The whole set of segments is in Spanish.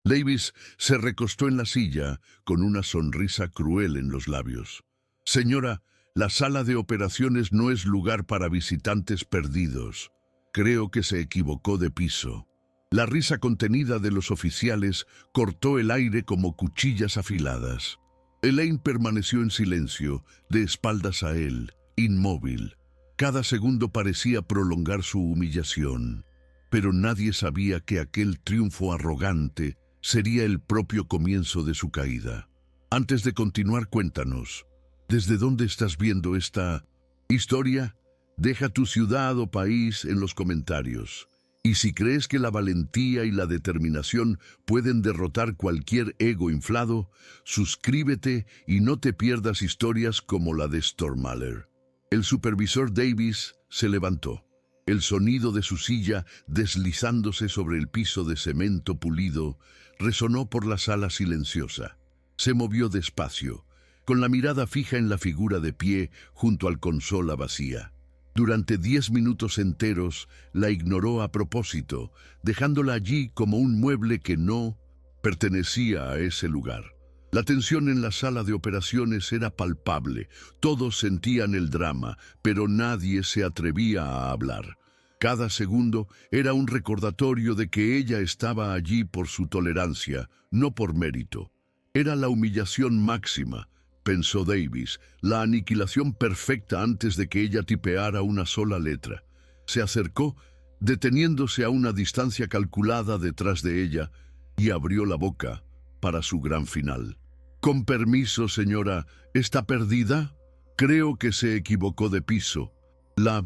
Davis se recostó en la silla con una sonrisa cruel en los labios. Señora, la sala de operaciones no es lugar para visitantes perdidos. Creo que se equivocó de piso. La risa contenida de los oficiales cortó el aire como cuchillas afiladas. Elaine permaneció en silencio, de espaldas a él, inmóvil. Cada segundo parecía prolongar su humillación. Pero nadie sabía que aquel triunfo arrogante sería el propio comienzo de su caída. Antes de continuar, cuéntanos, ¿desde dónde estás viendo esta historia? Deja tu ciudad o país en los comentarios. Y si crees que la valentía y la determinación pueden derrotar cualquier ego inflado, suscríbete y no te pierdas historias como la de Stormwaller. El supervisor Davis se levantó. El sonido de su silla, deslizándose sobre el piso de cemento pulido, resonó por la sala silenciosa. Se movió despacio, con la mirada fija en la figura de pie junto al consola vacía. Durante 10 minutos enteros la ignoró a propósito, dejándola allí como un mueble que no pertenecía a ese lugar. La tensión en la sala de operaciones era palpable. Todos sentían el drama, pero nadie se atrevía a hablar. Cada segundo era un recordatorio de que ella estaba allí por su tolerancia, no por mérito. Era la humillación máxima, pensó Davis, la aniquilación perfecta antes de que ella tipeara una sola letra. Se acercó, deteniéndose a una distancia calculada detrás de ella, y abrió la boca para su gran final. «Con permiso, señora, ¿está perdida? Creo que se equivocó de piso. La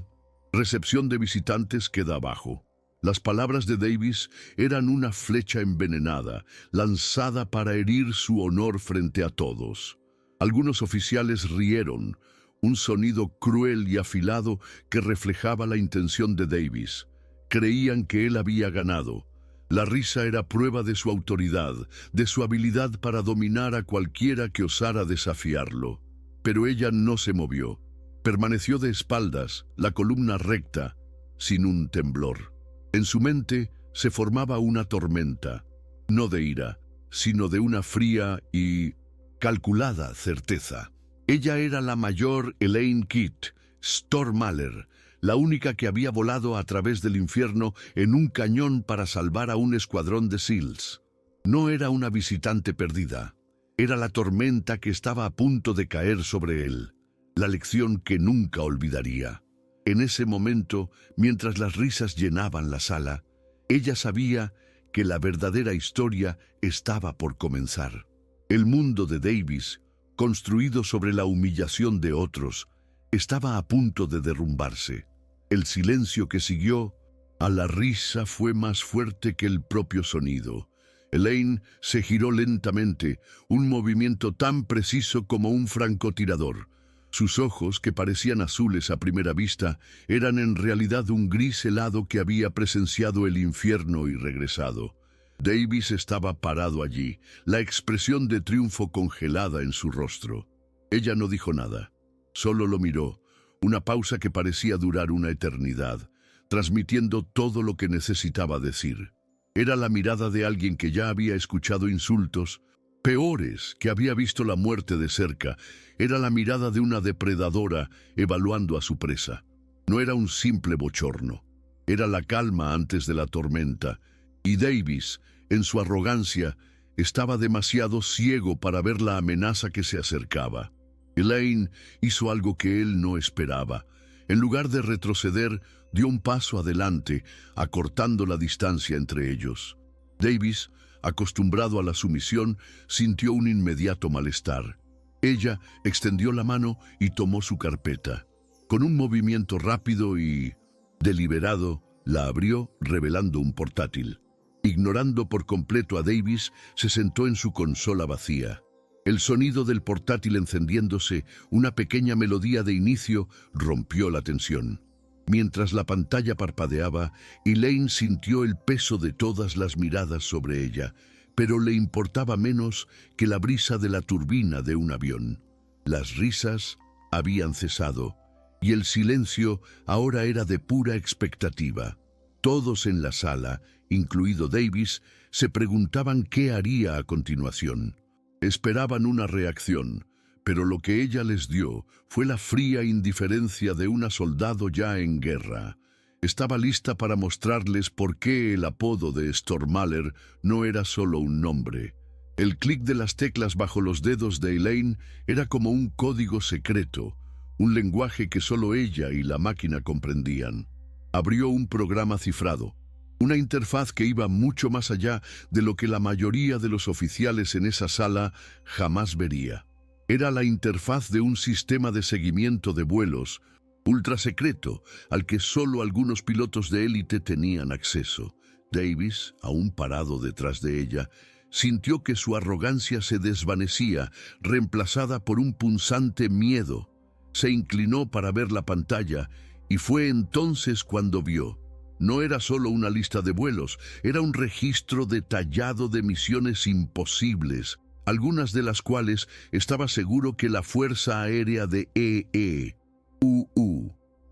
recepción de visitantes queda abajo». Las palabras de Davis eran una flecha envenenada, lanzada para herir su honor frente a todos. Algunos oficiales rieron, un sonido cruel y afilado que reflejaba la intención de Davis. Creían que él había ganado. La risa era prueba de su autoridad, de su habilidad para dominar a cualquiera que osara desafiarlo. Pero ella no se movió. Permaneció de espaldas, la columna recta, sin un temblor. En su mente se formaba una tormenta, no de ira, sino de una fría y calculada certeza. Ella era la mayor Elaine Kidd, Stormwaller, la única que había volado a través del infierno en un cañón para salvar a un escuadrón de SEALs. No era una visitante perdida, era la tormenta que estaba a punto de caer sobre él, la lección que nunca olvidaría. En ese momento, mientras las risas llenaban la sala, ella sabía que la verdadera historia estaba por comenzar. El mundo de Davis, construido sobre la humillación de otros, estaba a punto de derrumbarse. El silencio que siguió a la risa fue más fuerte que el propio sonido. Elaine se giró lentamente, un movimiento tan preciso como un francotirador. Sus ojos, que parecían azules a primera vista, eran en realidad un gris helado que había presenciado el infierno y regresado. Davis estaba parado allí, la expresión de triunfo congelada en su rostro. Ella no dijo nada, solo lo miró, una pausa que parecía durar una eternidad, transmitiendo todo lo que necesitaba decir. Era la mirada de alguien que ya había escuchado insultos peores, que había visto la muerte de cerca. Era la mirada de una depredadora evaluando a su presa. No era un simple bochorno, era la calma antes de la tormenta, y Davis, en su arrogancia, estaba demasiado ciego para ver la amenaza que se acercaba. Elaine hizo algo que él no esperaba. En lugar de retroceder, dio un paso adelante, acortando la distancia entre ellos. Davis, acostumbrado a la sumisión, sintió un inmediato malestar. Ella extendió la mano y tomó su carpeta. Con un movimiento rápido y deliberado, la abrió, revelando un portátil. Ignorando por completo a Davis, se sentó en su consola vacía. El sonido del portátil encendiéndose, una pequeña melodía de inicio, rompió la tensión. Mientras la pantalla parpadeaba, Elaine sintió el peso de todas las miradas sobre ella, pero le importaba menos que la brisa de la turbina de un avión. Las risas habían cesado, y el silencio ahora era de pura expectativa. Todos en la sala, incluido Davis, se preguntaban qué haría a continuación. Esperaban una reacción, pero lo que ella les dio fue la fría indiferencia de una soldado ya en guerra. Estaba lista para mostrarles por qué el apodo de Stormhaller no era solo un nombre. El clic de las teclas bajo los dedos de Elaine era como un código secreto, un lenguaje que solo ella y la máquina comprendían. Abrió un programa cifrado, una interfaz que iba mucho más allá de lo que la mayoría de los oficiales en esa sala jamás vería. Era la interfaz de un sistema de seguimiento de vuelos, ultra secreto, al que solo algunos pilotos de élite tenían acceso. Davis, aún parado detrás de ella, sintió que su arrogancia se desvanecía, reemplazada por un punzante miedo. Se inclinó para ver la pantalla y fue entonces cuando vio. No era solo una lista de vuelos, era un registro detallado de misiones imposibles, algunas de las cuales estaba seguro que la Fuerza Aérea de EEUU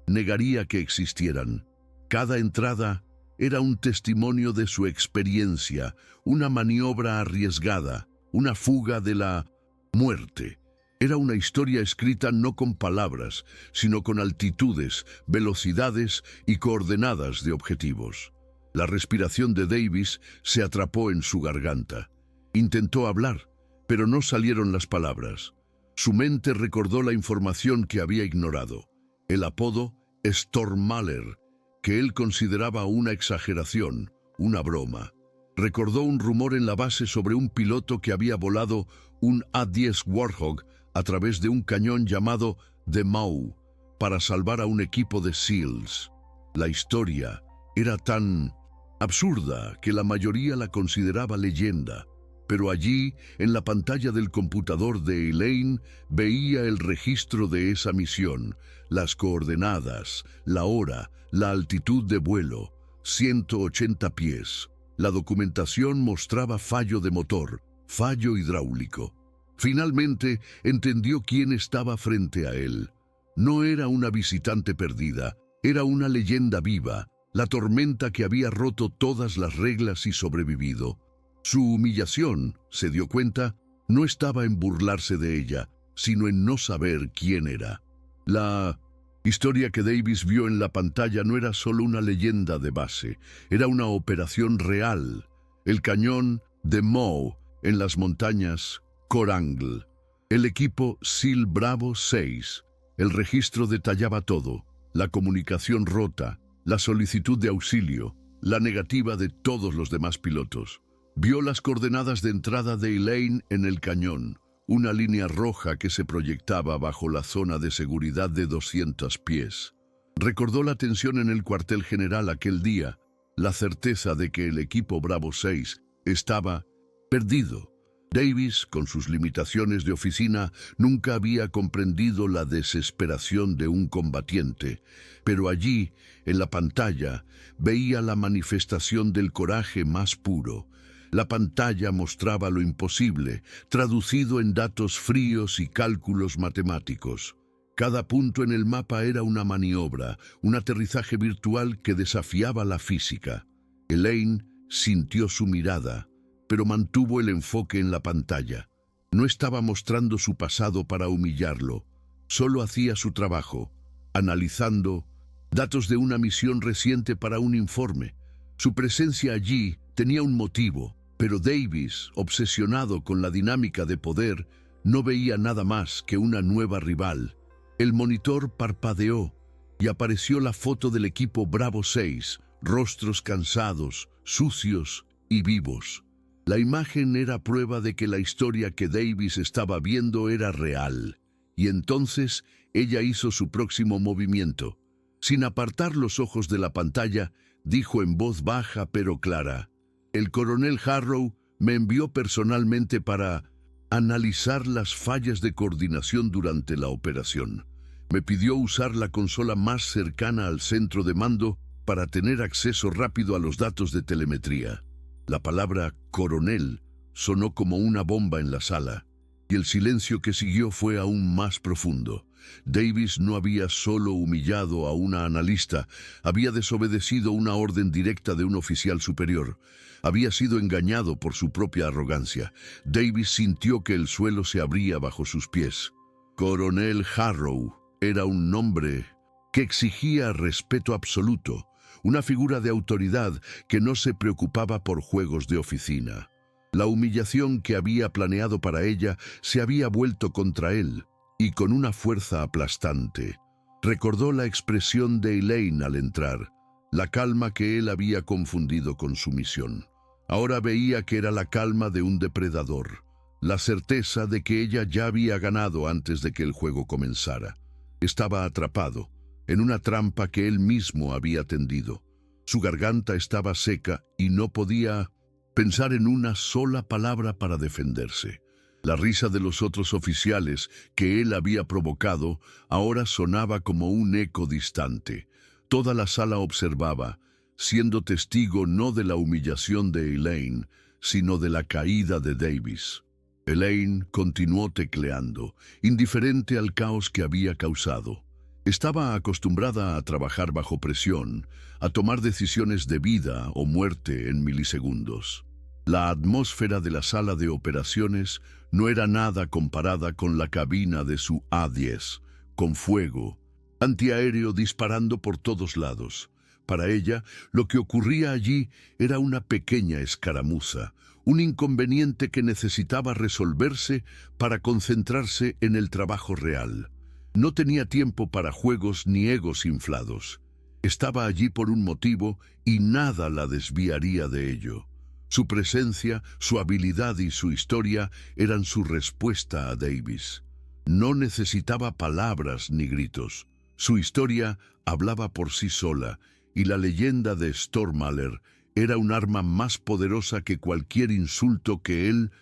negaría que existieran. Cada entrada era un testimonio de su experiencia, una maniobra arriesgada, una fuga de la muerte. Era una historia escrita no con palabras, sino con altitudes, velocidades y coordenadas de objetivos. La respiración de Davis se atrapó en su garganta. Intentó hablar, pero no salieron las palabras. Su mente recordó la información que había ignorado. El apodo Stormhaller, que él consideraba una exageración, una broma. Recordó un rumor en la base sobre un piloto que había volado un A-10 Warthog a través de un cañón llamado The Maw para salvar a un equipo de SEALs. La historia era tan absurda que la mayoría la consideraba leyenda, pero allí, en la pantalla del computador de Elaine, veía el registro de esa misión, las coordenadas, la hora, la altitud de vuelo, 180 pies. La documentación mostraba fallo de motor, fallo hidráulico. Finalmente entendió quién estaba frente a él. No era una visitante perdida, era una leyenda viva, la tormenta que había roto todas las reglas y sobrevivido. Su humillación, se dio cuenta, no estaba en burlarse de ella, sino en no saber quién era. La historia que Davis vio en la pantalla no era solo una leyenda de base, era una operación real. El cañón de Maw en las montañas Korangal. El equipo SEAL Bravo 6. El registro detallaba todo, la comunicación rota, la solicitud de auxilio, la negativa de todos los demás pilotos. Vio las coordenadas de entrada de Elaine en el cañón, una línea roja que se proyectaba bajo la zona de seguridad de 200 pies. Recordó la tensión en el cuartel general aquel día, la certeza de que el equipo Bravo 6 estaba perdido. Davis, con sus limitaciones de oficina, nunca había comprendido la desesperación de un combatiente, pero allí, en la pantalla, veía la manifestación del coraje más puro. La pantalla mostraba lo imposible, traducido en datos fríos y cálculos matemáticos. Cada punto en el mapa era una maniobra, un aterrizaje virtual que desafiaba la física. Elaine sintió su mirada, pero mantuvo el enfoque en la pantalla. No estaba mostrando su pasado para humillarlo, solo hacía su trabajo, analizando datos de una misión reciente para un informe. Su presencia allí tenía un motivo, pero Davis, obsesionado con la dinámica de poder, no veía nada más que una nueva rival. El monitor parpadeó y apareció la foto del equipo Bravo 6, rostros cansados, sucios y vivos. La imagen era prueba de que la historia que Davis estaba viendo era real, y entonces ella hizo su próximo movimiento. Sin apartar los ojos de la pantalla, dijo en voz baja pero clara: «El coronel Harrow me envió personalmente para analizar las fallas de coordinación durante la operación. Me pidió usar la consola más cercana al centro de mando para tener acceso rápido a los datos de telemetría». La palabra coronel sonó como una bomba en la sala. Y el silencio que siguió fue aún más profundo. Davis no había solo humillado a una analista, había desobedecido una orden directa de un oficial superior. Había sido engañado por su propia arrogancia. Davis sintió que el suelo se abría bajo sus pies. Coronel Harrow era un nombre que exigía respeto absoluto, una figura de autoridad que no se preocupaba por juegos de oficina. La humillación que había planeado para ella se había vuelto contra él, y con una fuerza aplastante. Recordó la expresión de Elaine al entrar, la calma que él había confundido con sumisión. Ahora veía que era la calma de un depredador, la certeza de que ella ya había ganado antes de que el juego comenzara. Estaba atrapado, en una trampa que él mismo había tendido. Su garganta estaba seca y no podía pensar en una sola palabra para defenderse. La risa de los otros oficiales que él había provocado ahora sonaba como un eco distante. Toda la sala observaba, siendo testigo no de la humillación de Elaine, sino de la caída de Davis. Elaine continuó tecleando, indiferente al caos que había causado. Estaba acostumbrada a trabajar bajo presión, a tomar decisiones de vida o muerte en milisegundos. La atmósfera de la sala de operaciones no era nada comparada con la cabina de su A-10, con fuego antiaéreo disparando por todos lados. Para ella, lo que ocurría allí era una pequeña escaramuza, un inconveniente que necesitaba resolverse para concentrarse en el trabajo real. No tenía tiempo para juegos ni egos inflados. Estaba allí por un motivo y nada la desviaría de ello. Su presencia, su habilidad y su historia eran su respuesta a Davis. No necesitaba palabras ni gritos. Su historia hablaba por sí sola, y la leyenda de Stormwaller era un arma más poderosa que cualquier insulto que él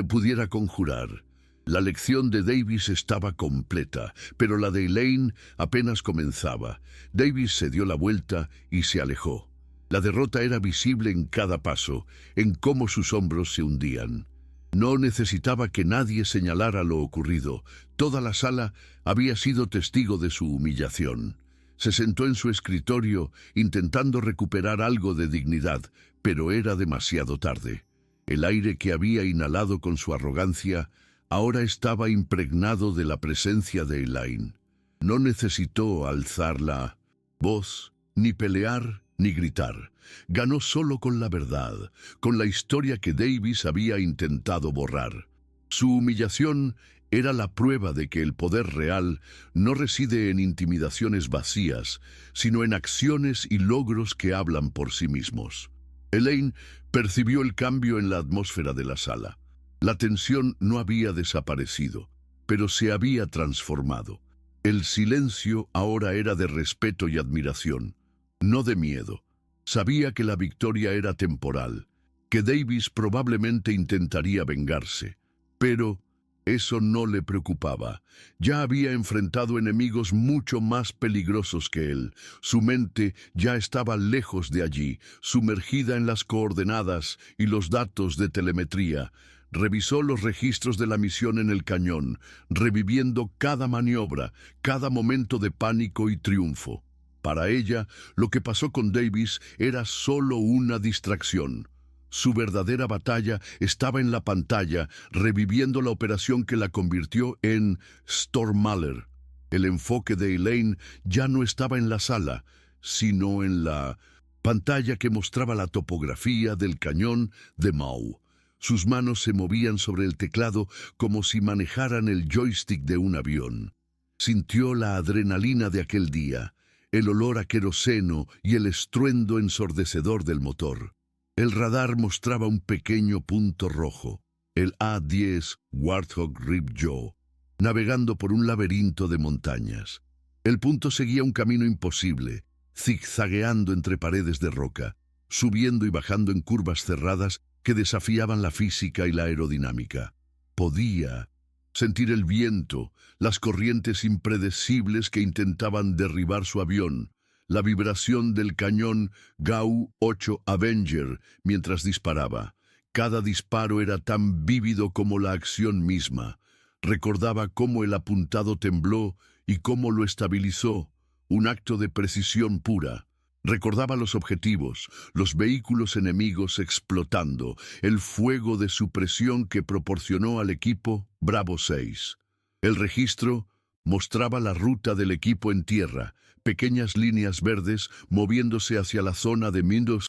pudiera conjurar. La lección de Davis estaba completa, pero la de Elaine apenas comenzaba. Davis se dio la vuelta y se alejó. La derrota era visible en cada paso, en cómo sus hombros se hundían. No necesitaba que nadie señalara lo ocurrido. Toda la sala había sido testigo de su humillación. Se sentó en su escritorio intentando recuperar algo de dignidad, pero era demasiado tarde. El aire que había inhalado con su arrogancia ahora estaba impregnado de la presencia de Elaine. No necesitó alzar la voz, ni pelear, ni gritar. Ganó solo con la verdad, con la historia que Davis había intentado borrar. Su humillación era la prueba de que el poder real no reside en intimidaciones vacías, sino en acciones y logros que hablan por sí mismos. Elaine percibió el cambio en la atmósfera de la sala. La tensión no había desaparecido, pero se había transformado. El silencio ahora era de respeto y admiración, no de miedo. Sabía que la victoria era temporal, que Davis probablemente intentaría vengarse, pero eso no le preocupaba. Ya había enfrentado enemigos mucho más peligrosos que él. Su mente ya estaba lejos de allí, sumergida en las coordenadas y los datos de telemetría. Revisó los registros de la misión en el cañón, reviviendo cada maniobra, cada momento de pánico y triunfo. Para ella, lo que pasó con Davis era solo una distracción. Su verdadera batalla estaba en la pantalla, reviviendo la operación que la convirtió en Stormwaller. El enfoque de Elaine ya no estaba en la sala, sino en la pantalla que mostraba la topografía del cañón de Mau. Sus manos se movían sobre el teclado como si manejaran el joystick de un avión. Sintió la adrenalina de aquel día, el olor a queroseno y el estruendo ensordecedor del motor. El radar mostraba un pequeño punto rojo, el A-10 Warthog Ripjaw, navegando por un laberinto de montañas. El punto seguía un camino imposible, zigzagueando entre paredes de roca, subiendo y bajando en curvas cerradas que desafiaban la física y la aerodinámica. Podía sentir el viento, las corrientes impredecibles que intentaban derribar su avión, la vibración del cañón GAU-8 Avenger mientras disparaba. Cada disparo era tan vívido como la acción misma. Recordaba cómo el apuntado tembló y cómo lo estabilizó, un acto de precisión pura. Recordaba los objetivos, los vehículos enemigos explotando, el fuego de supresión que proporcionó al equipo Bravo 6. El registro mostraba la ruta del equipo en tierra, pequeñas líneas verdes moviéndose hacia la zona de Mindos.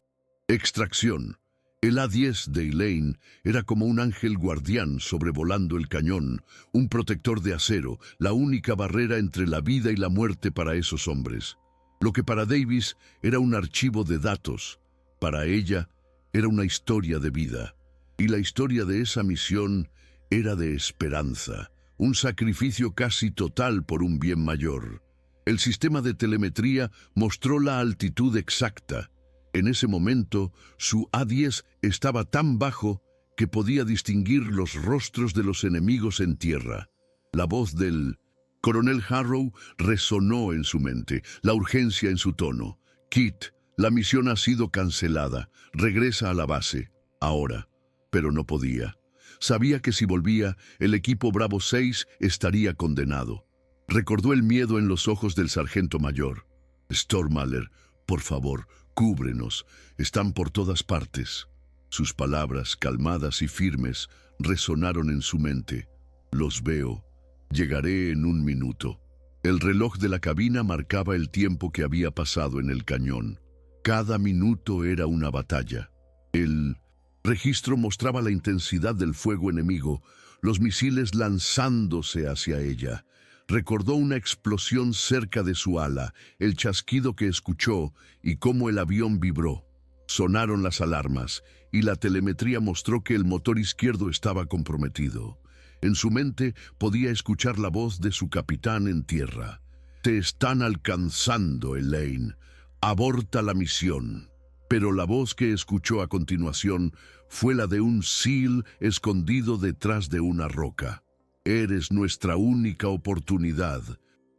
Extracción. El A-10 de Elaine era como un ángel guardián sobrevolando el cañón, un protector de acero, la única barrera entre la vida y la muerte para esos hombres. Lo que para Davis era un archivo de datos, para ella era una historia de vida. Y la historia de esa misión era de esperanza, un sacrificio casi total por un bien mayor. El sistema de telemetría mostró la altitud exacta. En ese momento, su A-10 estaba tan bajo que podía distinguir los rostros de los enemigos en tierra. La voz del coronel Harrow resonó en su mente, la urgencia en su tono. Kit, la misión ha sido cancelada. Regresa a la base. Ahora. Pero no podía. Sabía que si volvía, el equipo Bravo 6 estaría condenado. Recordó el miedo en los ojos del sargento mayor. Stormhaller, por favor, cúbrenos. Están por todas partes. Sus palabras, calmadas y firmes, resonaron en su mente. Los veo. Llegaré en un minuto. El reloj de la cabina marcaba el tiempo que había pasado en el cañón. Cada minuto era una batalla. El registro mostraba la intensidad del fuego enemigo, los misiles lanzándose hacia ella. Recordó una explosión cerca de su ala, el chasquido que escuchó y cómo el avión vibró. Sonaron las alarmas y la telemetría mostró que el motor izquierdo estaba comprometido. En su mente podía escuchar la voz de su capitán en tierra. «Te están alcanzando, Elaine. Aborta la misión». Pero la voz que escuchó a continuación fue la de un SEAL escondido detrás de una roca. «Eres nuestra única oportunidad.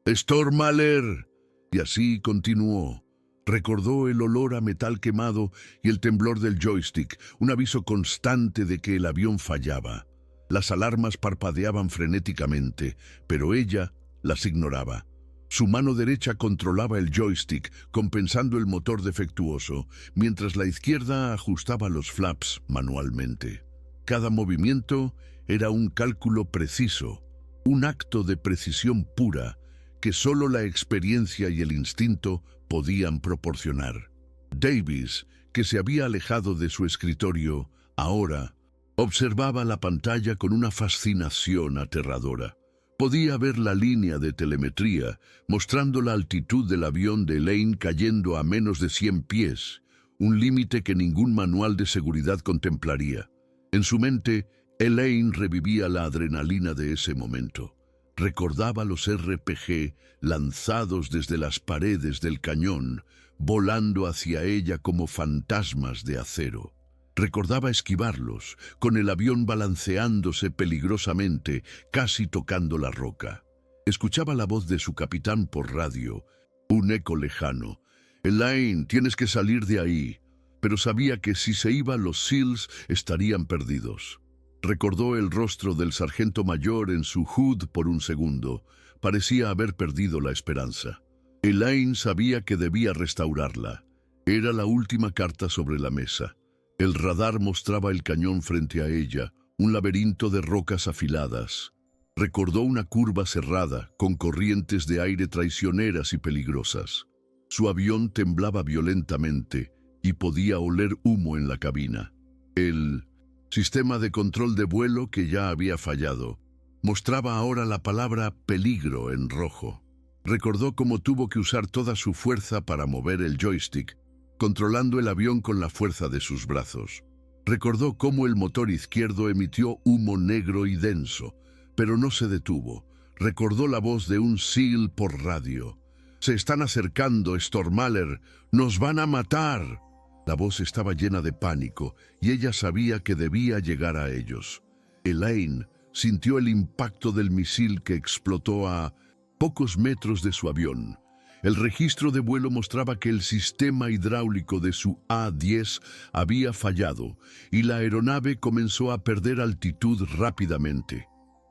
¡Stormhaller!». Y así continuó. Recordó el olor a metal quemado y el temblor del joystick, un aviso constante de que el avión fallaba. Las alarmas parpadeaban frenéticamente, pero ella las ignoraba. Su mano derecha controlaba el joystick, compensando el motor defectuoso, mientras la izquierda ajustaba los flaps manualmente. Cada movimiento era un cálculo preciso, un acto de precisión pura que solo la experiencia y el instinto podían proporcionar. Davis, que se había alejado de su escritorio, ahora observaba la pantalla con una fascinación aterradora. Podía ver la línea de telemetría, mostrando la altitud del avión de Elaine cayendo a menos de 100 pies, un límite que ningún manual de seguridad contemplaría. En su mente, Elaine revivía la adrenalina de ese momento. Recordaba los RPG lanzados desde las paredes del cañón, volando hacia ella como fantasmas de acero. Recordaba esquivarlos, con el avión balanceándose peligrosamente, casi tocando la roca. Escuchaba la voz de su capitán por radio, un eco lejano. «Elaine, tienes que salir de ahí». Pero sabía que si se iba, los SEALs estarían perdidos. Recordó el rostro del sargento mayor en su HUD por un segundo. Parecía haber perdido la esperanza. Elaine sabía que debía restaurarla. Era la última carta sobre la mesa. El radar mostraba el cañón frente a ella, un laberinto de rocas afiladas. Recordó una curva cerrada, con corrientes de aire traicioneras y peligrosas. Su avión temblaba violentamente y podía oler humo en la cabina. El sistema de control de vuelo, que ya había fallado, mostraba ahora la palabra peligro en rojo. Recordó cómo tuvo que usar toda su fuerza para mover el joystick, controlando el avión con la fuerza de sus brazos. Recordó cómo el motor izquierdo emitió humo negro y denso, pero no se detuvo. Recordó la voz de un SEAL por radio. «Se están acercando, Stormhaller. ¡Nos van a matar!». La voz estaba llena de pánico y ella sabía que debía llegar a ellos. Elaine sintió el impacto del misil que explotó a pocos metros de su avión. El registro de vuelo mostraba que el sistema hidráulico de su A-10 había fallado y la aeronave comenzó a perder altitud rápidamente.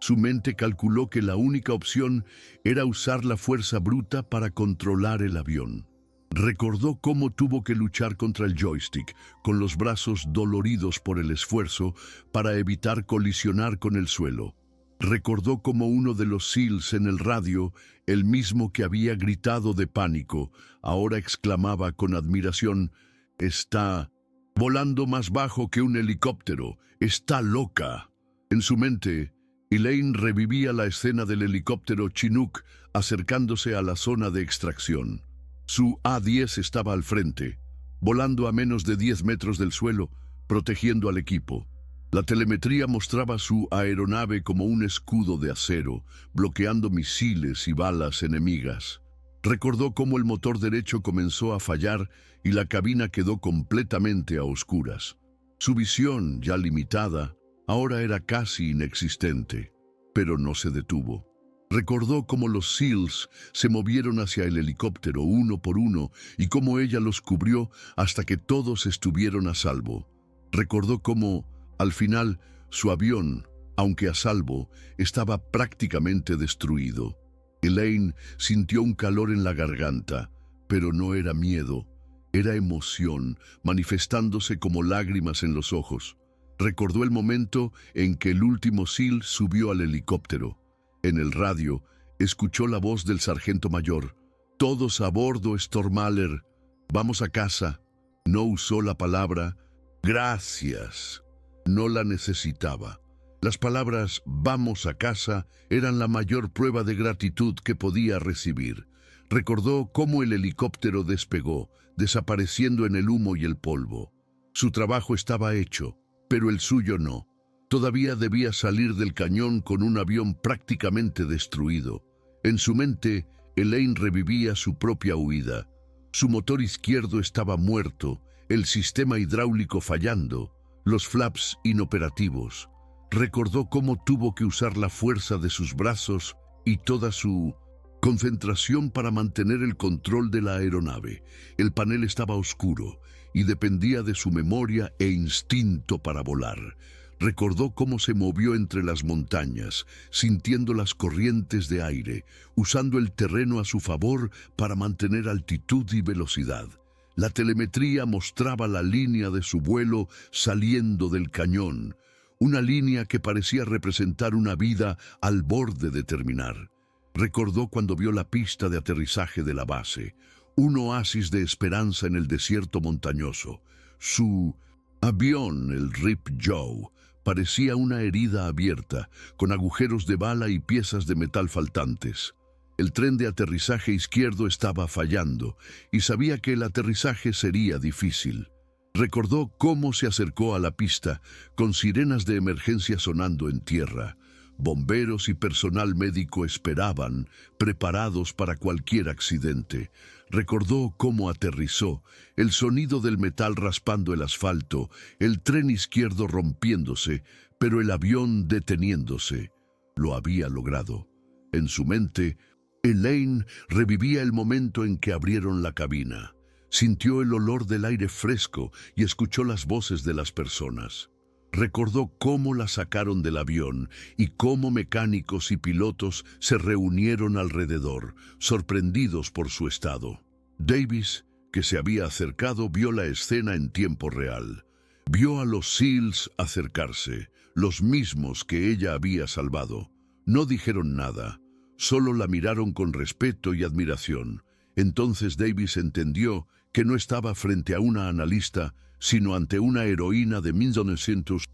Su mente calculó que la única opción era usar la fuerza bruta para controlar el avión. Recordó cómo tuvo que luchar contra el joystick, con los brazos doloridos por el esfuerzo, para evitar colisionar con el suelo. Recordó cómo uno de los SEALs en el radio, el mismo que había gritado de pánico, ahora exclamaba con admiración: «Está volando más bajo que un helicóptero, está loca». En su mente, Elaine revivía la escena del helicóptero Chinook acercándose a la zona de extracción. Su A-10 estaba al frente, volando a menos de 10 metros del suelo, protegiendo al equipo. La telemetría mostraba su aeronave como un escudo de acero, bloqueando misiles y balas enemigas. Recordó cómo el motor derecho comenzó a fallar y la cabina quedó completamente a oscuras. Su visión, ya limitada, ahora era casi inexistente, pero no se detuvo. Recordó cómo los SEALs se movieron hacia el helicóptero uno por uno y cómo ella los cubrió hasta que todos estuvieron a salvo. Recordó cómo, al final, su avión, aunque a salvo, estaba prácticamente destruido. Elaine sintió un calor en la garganta, pero no era miedo, era emoción, manifestándose como lágrimas en los ojos. Recordó el momento en que el último SEAL subió al helicóptero. En el radio, escuchó la voz del sargento mayor: «Todos a bordo, Stormhaller. Vamos a casa». No usó la palabra «gracias». No la necesitaba. Las palabras «vamos a casa» eran la mayor prueba de gratitud que podía recibir. Recordó cómo el helicóptero despegó, desapareciendo en el humo y el polvo. Su trabajo estaba hecho, pero el suyo no. Todavía debía salir del cañón con un avión prácticamente destruido. En su mente, Elaine revivía su propia huida. Su motor izquierdo estaba muerto, el sistema hidráulico fallando, los flaps inoperativos. Recordó cómo tuvo que usar la fuerza de sus brazos y toda su concentración para mantener el control de la aeronave. El panel estaba oscuro y dependía de su memoria e instinto para volar. Recordó cómo se movió entre las montañas, sintiendo las corrientes de aire, usando el terreno a su favor para mantener altitud y velocidad. La telemetría mostraba la línea de su vuelo saliendo del cañón, una línea que parecía representar una vida al borde de terminar. Recordó cuando vio la pista de aterrizaje de la base, un oasis de esperanza en el desierto montañoso. Su avión, el Rip Joe, parecía una herida abierta, con agujeros de bala y piezas de metal faltantes. El tren de aterrizaje izquierdo estaba fallando y sabía que el aterrizaje sería difícil. Recordó cómo se acercó a la pista, con sirenas de emergencia sonando en tierra. Bomberos y personal médico esperaban, preparados para cualquier accidente. Recordó cómo aterrizó, el sonido del metal raspando el asfalto, el tren izquierdo rompiéndose, pero el avión deteniéndose. Lo había logrado. En su mente, Elaine revivía el momento en que abrieron la cabina. Sintió el olor del aire fresco y escuchó las voces de las personas. Recordó cómo la sacaron del avión y cómo mecánicos y pilotos se reunieron alrededor, sorprendidos por su estado. Davis, que se había acercado, vio la escena en tiempo real. Vio a los SEALs acercarse, los mismos que ella había salvado. No dijeron nada, solo la miraron con respeto y admiración. Entonces Davis entendió que no estaba frente a una analista, sino ante una heroína de 1900.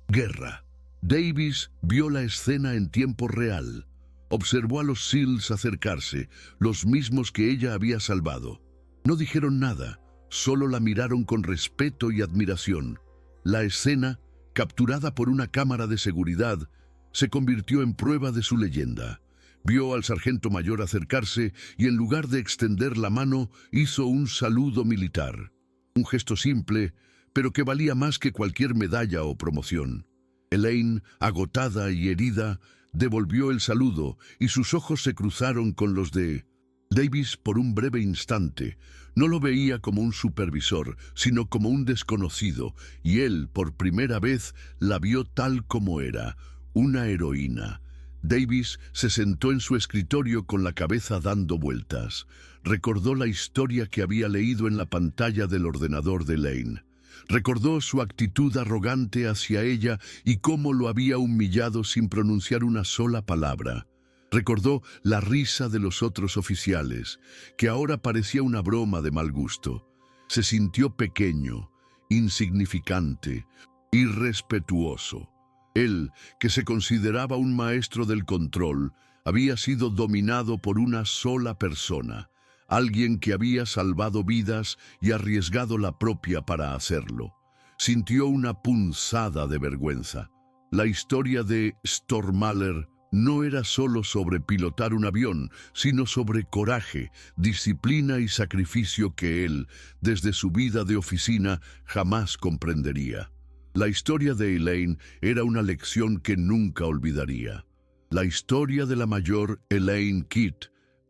Guerra. Davis vio la escena en tiempo real. Observó a los SEALs acercarse, los mismos que ella había salvado. No dijeron nada, solo la miraron con respeto y admiración. La escena, capturada por una cámara de seguridad, se convirtió en prueba de su leyenda. Vio al sargento mayor acercarse y en lugar de extender la mano, hizo un saludo militar. Un gesto simple, pero que valía más que cualquier medalla o promoción. Elaine, agotada y herida, devolvió el saludo y sus ojos se cruzaron con los de Davis por un breve instante. No lo veía como un supervisor, sino como un desconocido, y él, por primera vez, la vio tal como era, una heroína. Davis se sentó en su escritorio con la cabeza dando vueltas. Recordó la historia que había leído en la pantalla del ordenador de Elaine. Recordó su actitud arrogante hacia ella y cómo lo había humillado sin pronunciar una sola palabra. Recordó la risa de los otros oficiales, que ahora parecía una broma de mal gusto. Se sintió pequeño, insignificante, irrespetuoso. Él, que se consideraba un maestro del control, había sido dominado por una sola persona, alguien que había salvado vidas y arriesgado la propia para hacerlo. Sintió una punzada de vergüenza. La historia de Stormwaller no era solo sobre pilotar un avión, sino sobre coraje, disciplina y sacrificio que él, desde su vida de oficina, jamás comprendería. La historia de Elaine era una lección que nunca olvidaría. La historia de la mayor Elaine Kidd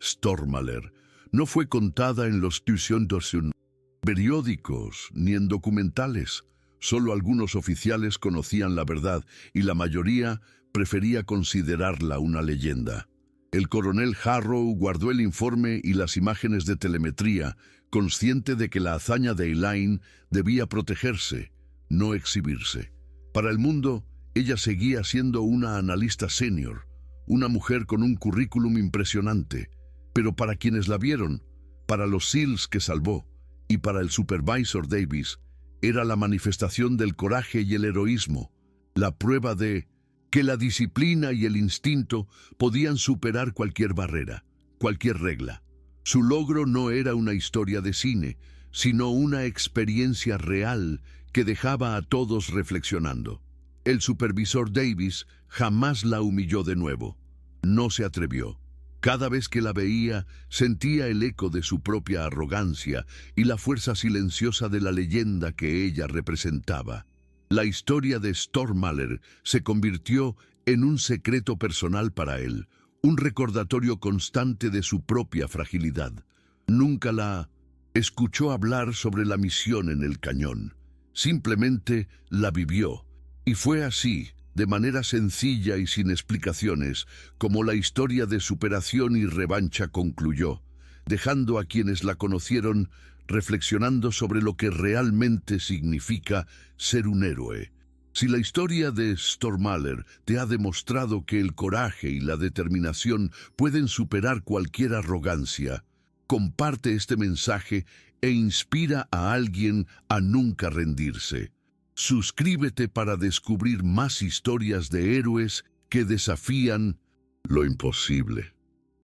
Stormwaller no fue contada en los periódicos ni en documentales. Solo algunos oficiales conocían la verdad y la mayoría prefería considerarla una leyenda. El coronel Harrow guardó el informe y las imágenes de telemetría, consciente de que la hazaña de Elaine debía protegerse, no exhibirse. Para el mundo, ella seguía siendo una analista senior, una mujer con un currículum impresionante, pero para quienes la vieron, para los SEALs que salvó y para el supervisor Davis, era la manifestación del coraje y el heroísmo, la prueba de que la disciplina y el instinto podían superar cualquier barrera, cualquier regla. Su logro no era una historia de cine, sino una experiencia real que dejaba a todos reflexionando. El supervisor Davis jamás la humilló de nuevo. No se atrevió. Cada vez que la veía, sentía el eco de su propia arrogancia y la fuerza silenciosa de la leyenda que ella representaba. La historia de Stormwaller se convirtió en un secreto personal para él, un recordatorio constante de su propia fragilidad. Nunca la escuchó hablar sobre la misión en el cañón. Simplemente la vivió. Y fue así, de manera sencilla y sin explicaciones, como la historia de superación y revancha concluyó, dejando a quienes la conocieron reflexionando sobre lo que realmente significa ser un héroe. Si la historia de Stormwaller te ha demostrado que el coraje y la determinación pueden superar cualquier arrogancia, comparte este mensaje e inspira a alguien a nunca rendirse. Suscríbete para descubrir más historias de héroes que desafían lo imposible.